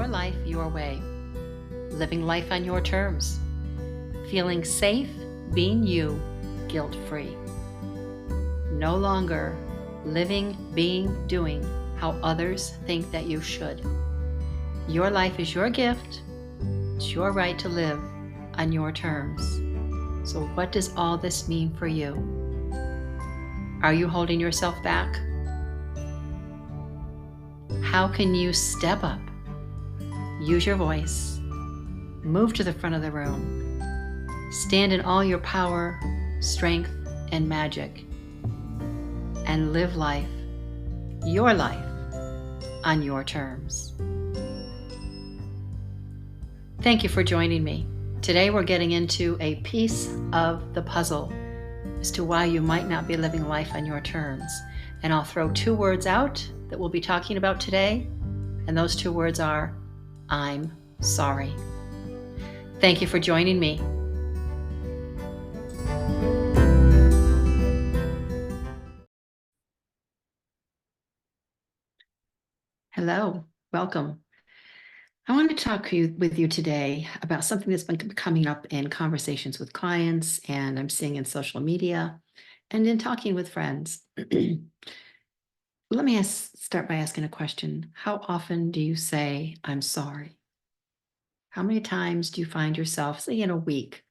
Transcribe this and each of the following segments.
your life your way, living life on your terms, feeling safe being you, guilt-free. No longer living, being, doing how others think that you should. Your life is your gift. It's your right to live on your terms. So what does all this mean for you? Are you holding yourself back? How can you step up, use your voice, move to the front of the room, stand in all your power, strength, and magic, and live life, your life, on your terms? Thank you for joining me. Today we're getting into a piece of the puzzle as to why you might not be living life on your terms. And I'll throw two words out that we'll be talking about today, and those two words are, I'm sorry. Thank you for joining me. Hello, welcome. I want to talk with you today about something that's been coming up in conversations with clients, and I'm seeing in social media and in talking with friends. Let me start by asking a question. How often do you say, I'm sorry? How many times do you find yourself, say in a week,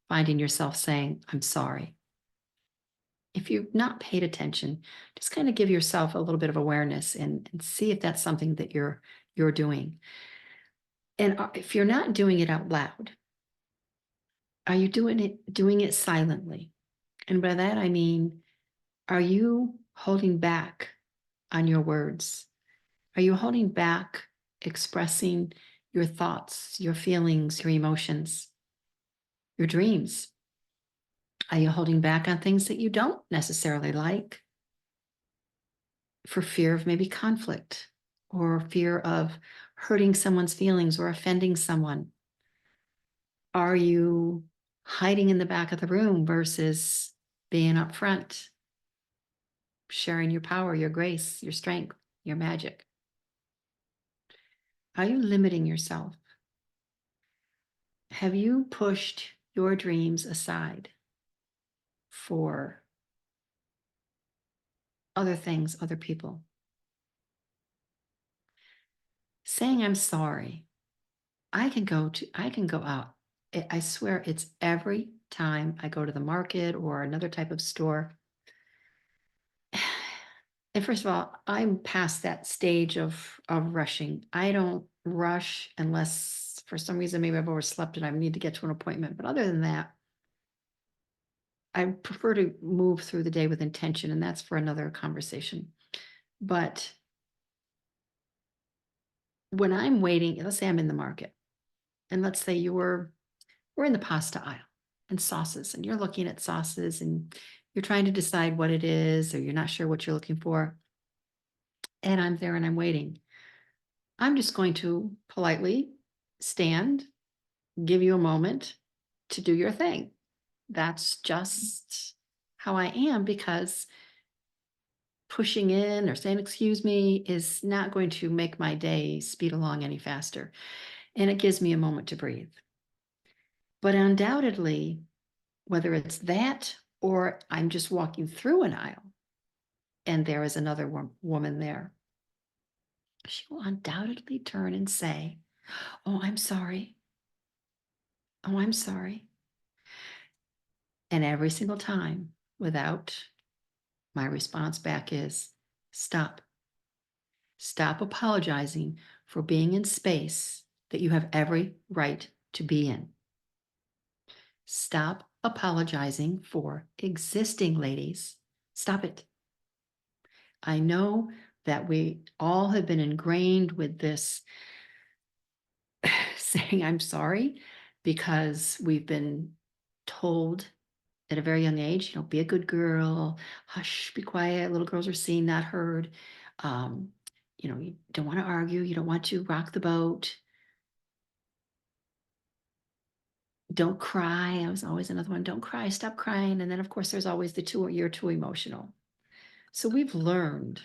finding yourself saying, I'm sorry? If you've not paid attention, just kind of give yourself a little bit of awareness and see if that's something that you're doing. And if you're not doing it out loud, are you doing it silently? And by that I mean, are you holding back on your words? Are you holding back expressing your thoughts, your feelings, your emotions, your dreams? Are you holding back on things that you don't necessarily like for fear of maybe conflict or fear of hurting someone's feelings or offending someone? Are you hiding in the back of the room versus being up front, sharing your power, your grace, your strength, your magic? Are you limiting yourself? Have you pushed your dreams aside for other things, other people? Saying I'm sorry. I can go out. I swear it's every time I go to the market or another type of store. And first of all, I'm past that stage of rushing. I don't rush unless for some reason maybe I've overslept and I need to get to an appointment. But other than that, I prefer to move through the day with intention, and that's for another conversation. But when I'm waiting, let's say I'm in the market, and let's say we're in the pasta aisle and sauces, and you're looking at sauces and you're trying to decide what it is, or you're not sure what you're looking for. And I'm there and I'm waiting. I'm just going to politely stand, give you a moment to do your thing. That's just how I am, because pushing in or saying, excuse me, is not going to make my day speed along any faster. And it gives me a moment to breathe. But undoubtedly, whether it's that or I'm just walking through an aisle and there is another woman there, she will undoubtedly turn and say, oh, I'm sorry. Oh, I'm sorry. And every single time, without, my response back is, stop. Stop apologizing for being in space that you have every right to be in. Stop apologizing for existing, ladies. Stop it. I know that we all have been ingrained with this saying I'm sorry because we've been told at a very young age, be a good girl, hush, be quiet, little girls are seen, not heard. You don't want to argue, you don't want to rock the boat. Don't cry. I was always another one. Don't cry, stop crying. And then of course there's always you're too emotional. So we've learned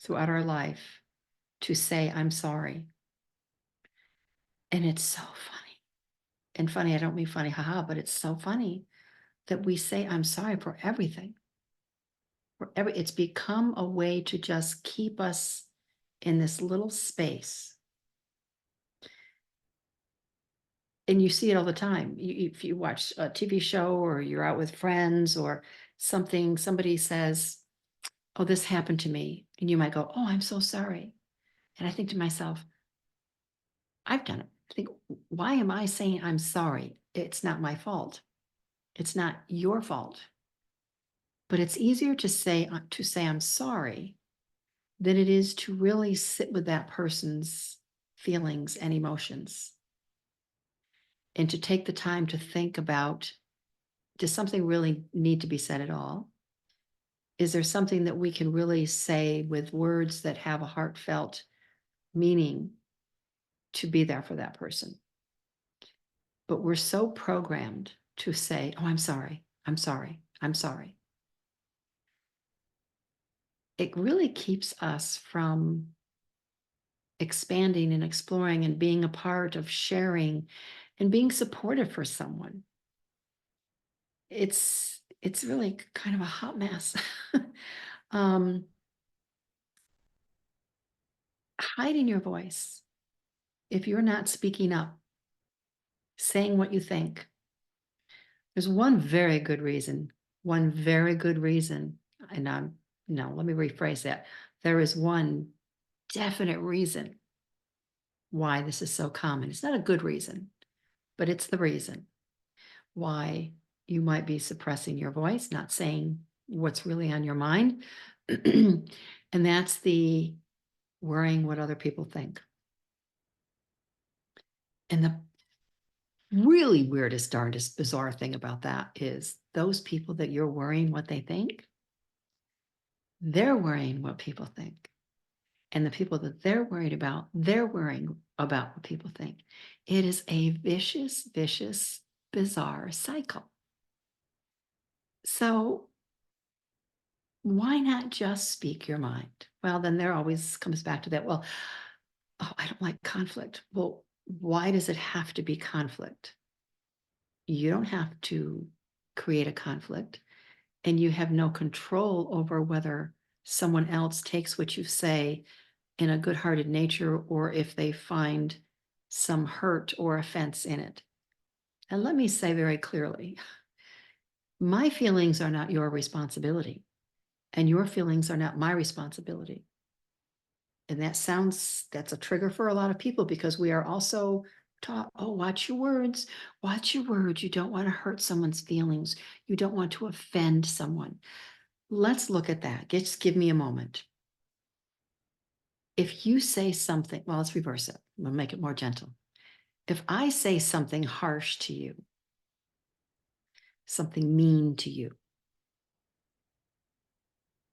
throughout our life to say, I'm sorry. And it's so funny. And funny, I don't mean funny, haha, but it's so funny that we say, I'm sorry for everything. It's become a way to just keep us in this little space. And you see it all the time. If you watch a TV show or you're out with friends or something, somebody says, oh, this happened to me. And you might go, oh, I'm so sorry. And I think to myself, I've done it. I think, why am I saying I'm sorry? It's not my fault. It's not your fault. But it's easier to say I'm sorry than it is to really sit with that person's feelings and emotions and to take the time to think about, does something really need to be said at all? Is there something that we can really say with words that have a heartfelt meaning to be there for that person? But we're so programmed to say, oh, I'm sorry, I'm sorry, I'm sorry. It really keeps us from expanding and exploring and being a part of sharing and being supportive for someone. It's really kind of a hot mess. um, Hiding your voice. If you're not speaking up, saying what you think, there's one very good reason, and no, let me rephrase that. There is one definite reason why this is so common. It's not a good reason, but it's the reason why you might be suppressing your voice, not saying what's really on your mind. And that's the worrying what other people think. And the really weirdest, darndest, bizarre thing about that is those people that you're worrying what they think, they're worrying what people think. And the people that they're worrying about what people think. It is a vicious, vicious, bizarre cycle. So why not just speak your mind? Well, then there always comes back to that. Well, oh, I don't like conflict. Well, why does it have to be conflict? You don't have to create a conflict, and you have no control over whether someone else takes what you say in a good-hearted nature or if they find some hurt or offense in it. And let me say very clearly, my feelings are not your responsibility, and your feelings are not my responsibility. And that's a trigger for a lot of people because we are also taught, oh, watch your words, watch your words. You don't want to hurt someone's feelings. You don't want to offend someone. Let's look at that. Just give me a moment. If you say something, well, let's reverse it. We'll make it more gentle. If I say something harsh to you, something mean to you,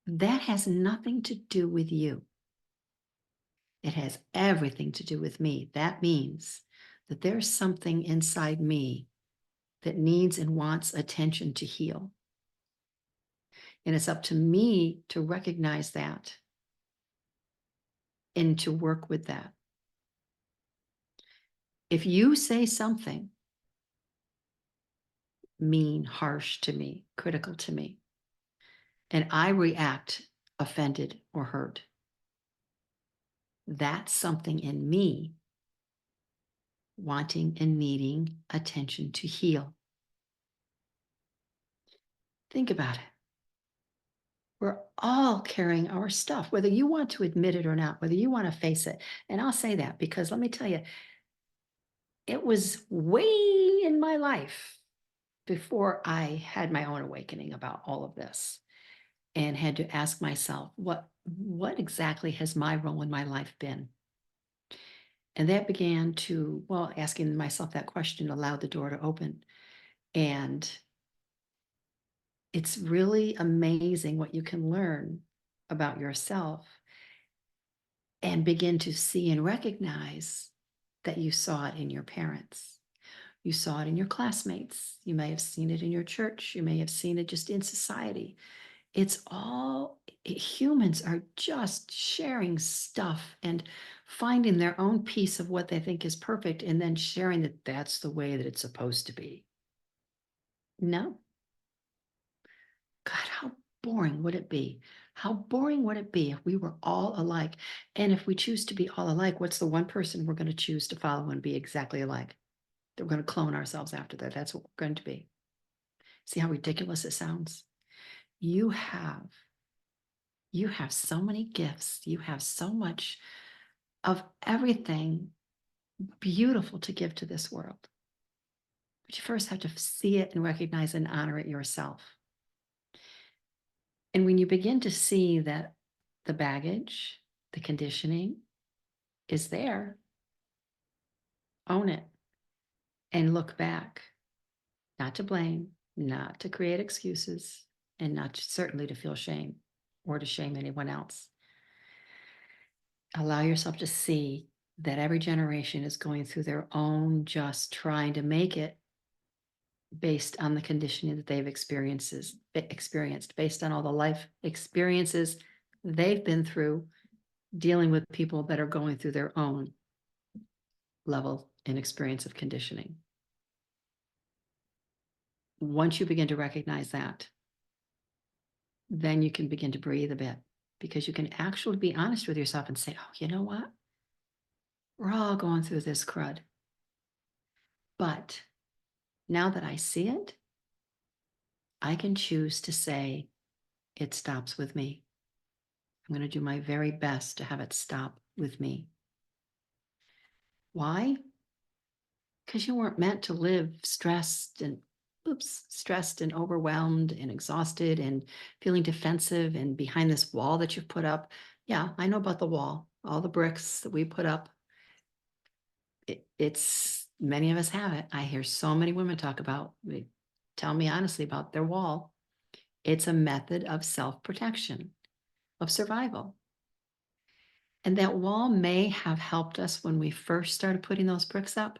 that has nothing to do with you. It has everything to do with me. That means that there's something inside me that needs and wants attention to heal. And it's up to me to recognize that and to work with that. If you say something mean, harsh to me, critical to me, and I react offended or hurt, that's something in me wanting and needing attention to heal. Think about it. We're all carrying our stuff, whether you want to admit it or not, whether you want to face it. And I'll say that because let me tell you, it was way in my life before I had my own awakening about all of this and had to ask myself, what exactly has my role in my life been? And that began to, well, asking myself that question allowed the door to open. And it's really amazing what you can learn about yourself and begin to see and recognize that you saw it in your parents. You saw it in your classmates. You may have seen it in your church. You may have seen it just in society. It's all humans are just sharing stuff and finding their own piece of what they think is perfect and then sharing that that's the way that it's supposed to be. No. God, how boring would it be? How boring would it be if we were all alike? And if we choose to be all alike, what's the one person we're going to choose to follow and be exactly alike? That we're going to clone ourselves after that. That's what we're going to be. See how ridiculous it sounds? You have you have so many gifts. You have so much of everything beautiful to give to this world. But you first have to see it and recognize and honor it yourself. And when you begin to see that the baggage, the conditioning is there, own it and look back, not to blame, not to create excuses, and not certainly to feel shame or to shame anyone else. Allow yourself to see that every generation is going through their own just trying to make it based on the conditioning that they've experienced based on all the life experiences they've been through dealing with people that are going through their own level and experience of conditioning. Once you begin to recognize that, then you can begin to breathe a bit because you can actually be honest with yourself and say, oh, you know what? We're all going through this crud. But now that I see it, I can choose to say, it stops with me. I'm going to do my very best to have it stop with me. Why? Because you weren't meant to live stressed and overwhelmed and exhausted and feeling defensive and behind this wall that you've put up. Yeah, I know about the wall, all the bricks that we put up. It's many of us have it. I hear so many women talk about, they tell me honestly about their wall. It's a method of self-protection, of survival. And that wall may have helped us when we first started putting those bricks up,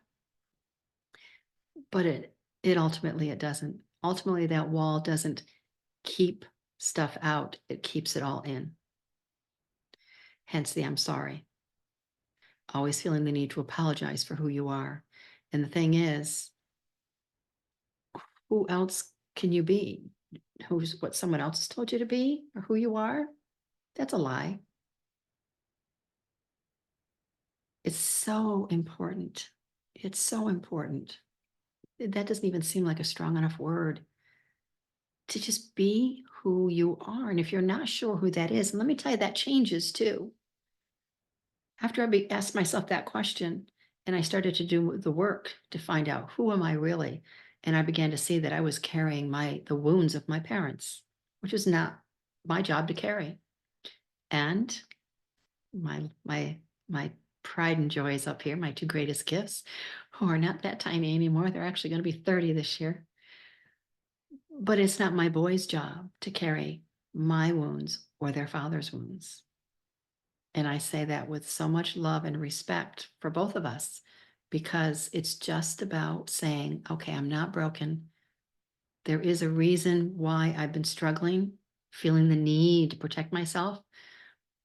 but it ultimately it doesn't. Ultimately, that wall doesn't keep stuff out, it keeps it all in. Hence the I'm sorry. Always feeling the need to apologize for who you are. And the thing is, who else can you be? Who's what someone else has told you to be or who you are? That's a lie. It's so important. It's so important. That doesn't even seem like a strong enough word to just be who you are. And if you're not sure who that is, and let me tell you, that changes too. After I asked myself that question and I started to do the work to find out who am I really, and I began to see that I was carrying the wounds of my parents, which is not my job to carry. And my pride and joys up here, my two greatest gifts, who are not that tiny anymore. They're actually going to be 30 this year. But it's not my boys' job to carry my wounds or their father's wounds. And I say that with so much love and respect for both of us, because it's just about saying, okay, I'm not broken. There is a reason why I've been struggling, feeling the need to protect myself.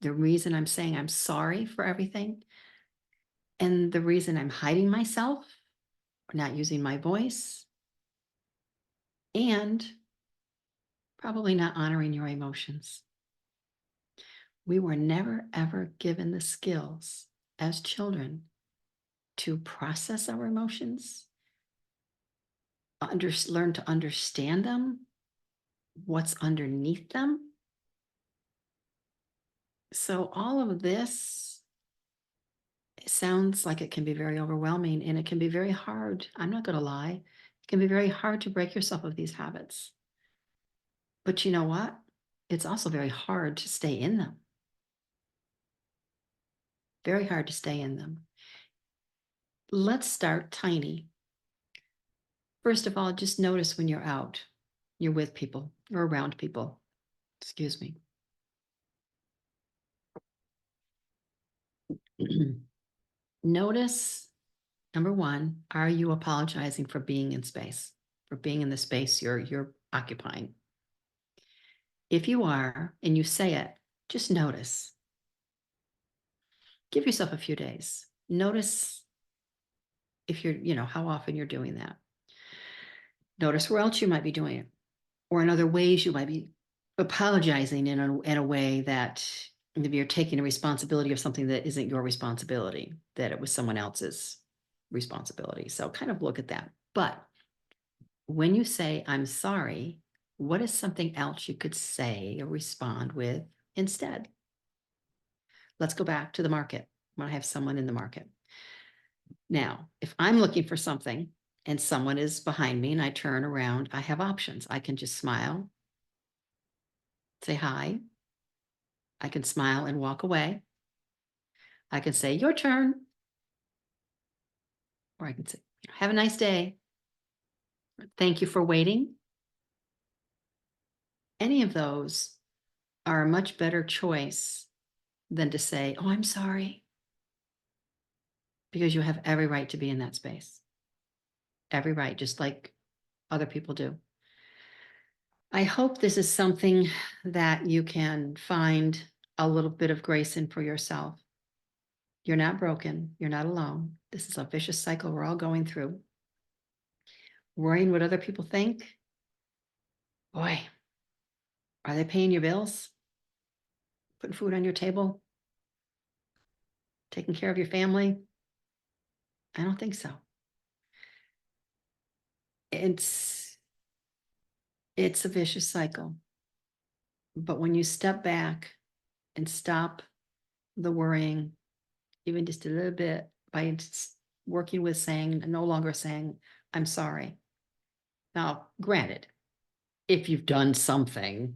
The reason I'm saying I'm sorry for everything. And the reason I'm hiding myself or not using my voice and probably not honoring your emotions. We were never, ever given the skills as children to process our emotions, learn to understand them, what's underneath them. So all of this sounds like it can be very overwhelming and it can be very hard. I'm not going to lie. It can be very hard to break yourself of these habits. But you know what? It's also very hard to stay in them. Very hard to stay in them. Let's start tiny. First of all, just notice when you're out, you're with people or around people. Excuse me. Notice, number one, are you apologizing for being in space, for being in the space you're occupying? If you are, and you say it, just notice. Give yourself a few days. Notice if you're, how often you're doing that. Notice where else you might be doing it, or in other ways you might be apologizing in a way that maybe you're taking a responsibility of something that isn't your responsibility, that it was someone else's responsibility. So kind of look at that. But when you say, I'm sorry, what is something else you could say or respond with instead? Let's go back to the market when I have someone in the market. Now, if I'm looking for something and someone is behind me and I turn around, I have options. I can just smile, say hi. I can smile and walk away. I can say, your turn. Or I can say, have a nice day. Thank you for waiting. Any of those are a much better choice than to say, oh, I'm sorry. Because you have every right to be in that space. Every right, just like other people do. I hope this is something that you can find a little bit of grace in for yourself. You're not broken. You're not alone. This is a vicious cycle we're all going through. Worrying what other people think. Boy, are they paying your bills? Putting food on your table? Taking care of your family? I don't think so. It's a vicious cycle. But when you step back and stop the worrying, even just a little bit, by working with saying, no longer saying, I'm sorry. Now, granted, if you've done something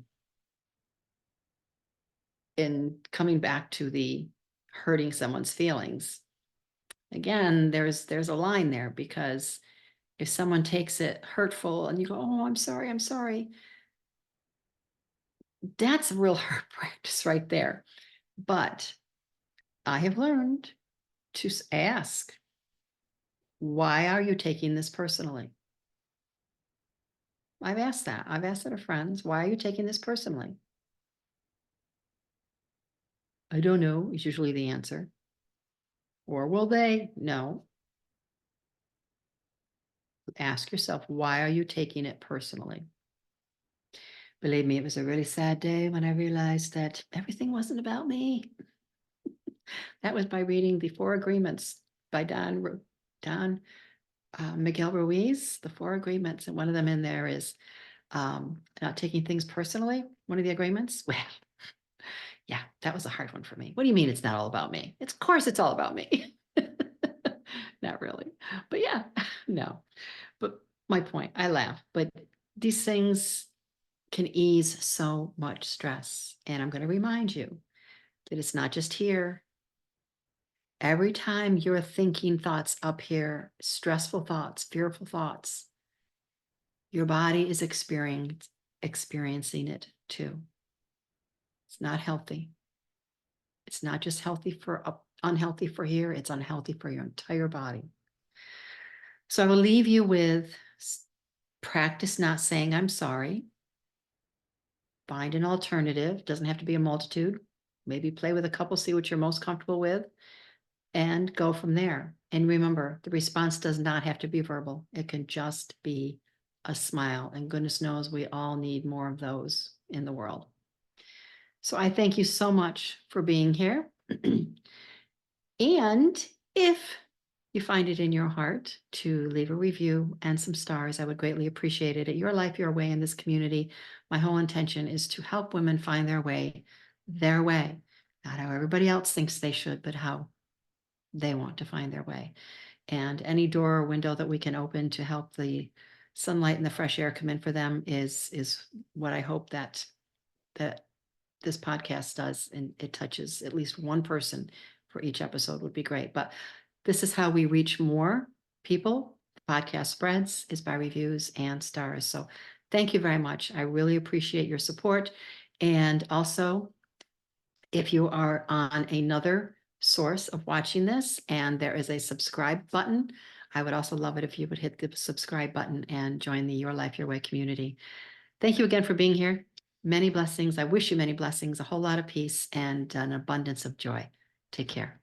in coming back to the hurting someone's feelings, again, there's a line there, because if someone takes it hurtful and you go, oh, I'm sorry, that's a real hard practice right there. But I have learned to ask, why are you taking this personally? I've asked that. I've asked that of friends. Why are you taking this personally? I don't know, is usually the answer. Or will they? No. Ask yourself, why are you taking it personally? Believe me, it was a really sad day when I realized that everything wasn't about me. That was by reading The Four Agreements by Don Miguel Ruiz, The Four Agreements. And one of them in there is not taking things personally. One of the agreements. Well, yeah, that was a hard one for me. What do you mean it's not all about me? Of course it's all about me. Not really. But yeah, no. But my point, I laugh, but these things can ease so much stress. And I'm going to remind you that it's not just here. Every time you're thinking thoughts up here, stressful thoughts, fearful thoughts, your body is experiencing it too. It's not healthy. It's not just unhealthy for here, it's unhealthy for your entire body. So I will leave you with practice not saying I'm sorry. Find an alternative. Doesn't have to be a multitude. Maybe play with a couple, see what you're most comfortable with, and go from there. And remember, the response does not have to be verbal. It can just be a smile. And goodness knows we all need more of those in the world. So I thank you so much for being here. And if you find it in your heart to leave a review and some stars, I would greatly appreciate it. At Your Life, Your Way in this community, my whole intention is to help women find their way, not how everybody else thinks they should, but how they want to find their way. And any door or window that we can open to help the sunlight and the fresh air come in for them is what I hope that this podcast does. And it touches at least one person for each episode would be great. But this is how we reach more people. The podcast spreads is by reviews and stars. So thank you very much. I really appreciate your support. And also, if you are on another source of watching this and there is a subscribe button, I would also love it if you would hit the subscribe button and join the Your Life, Your Way community. Thank you again for being here. Many blessings. I wish you many blessings, a whole lot of peace, and an abundance of joy. Take care.